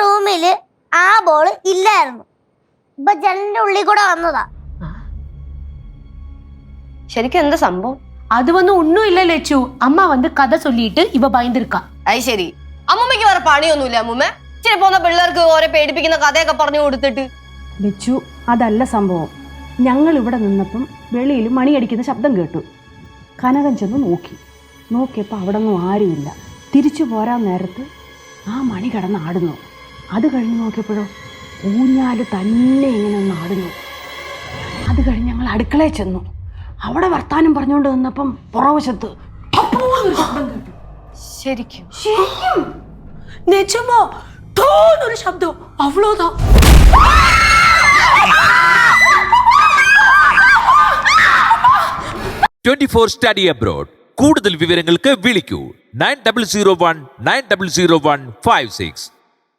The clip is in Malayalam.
റൂമില് ആ ബോൾ ഇല്ലായിരുന്നു. ഇപ്പൊ ജനലിന്റെ ഉള്ളിൽ കൂടെ വന്നതാ. ശരിക്കും എന്താ സംഭവം? அது ஒன்னும் இல்ல லட்சு. அம்மா கதை சொல்லிட்டு இவ பயந்துருக்கா. അത് ശരി. അമ്മമ്മയ്ക്ക് വേറെ പണിയൊന്നുമില്ല അമ്മൂമ്മ? ഇച്ചിരി പോകുന്ന പിള്ളേർക്ക് ഓരോ പേടിപ്പിക്കുന്ന കഥയൊക്കെ പറഞ്ഞു കൊടുത്തിട്ട്. ലച്ചു, അതല്ല സംഭവം. ഞങ്ങൾ ഇവിടെ നിന്നപ്പം വെളിയിൽ മണിയടിക്കുന്ന ശബ്ദം കേട്ടു. കനകൻ ചെന്ന് നോക്കിയപ്പോൾ അവിടെ ഒന്നും ആരുമില്ല. തിരിച്ചു പോരാൻ നേരത്ത് ആ മണി കിടന്ന് ആടുന്നു. അത് കഴിഞ്ഞ് നോക്കിയപ്പോഴോ ഊഞ്ഞാല് തന്നെ ഇങ്ങനെ ഒന്ന് ആടുന്നു. അത് കഴിഞ്ഞ് ഞങ്ങൾ അടുക്കളയിൽ ചെന്നു. അവിടെ വർത്താനം പറഞ്ഞുകൊണ്ട് നിന്നപ്പം പുറവശത്ത് ശബ്ദം കേട്ടു. ശരിക്കും நிஜமா டோன் ஒரு சப்தம், அவ்வளவுதான். Study abroad. കൂടുതൽ വിവരങ്ങൾക്ക് വിളിക്കൂ 9001 900156.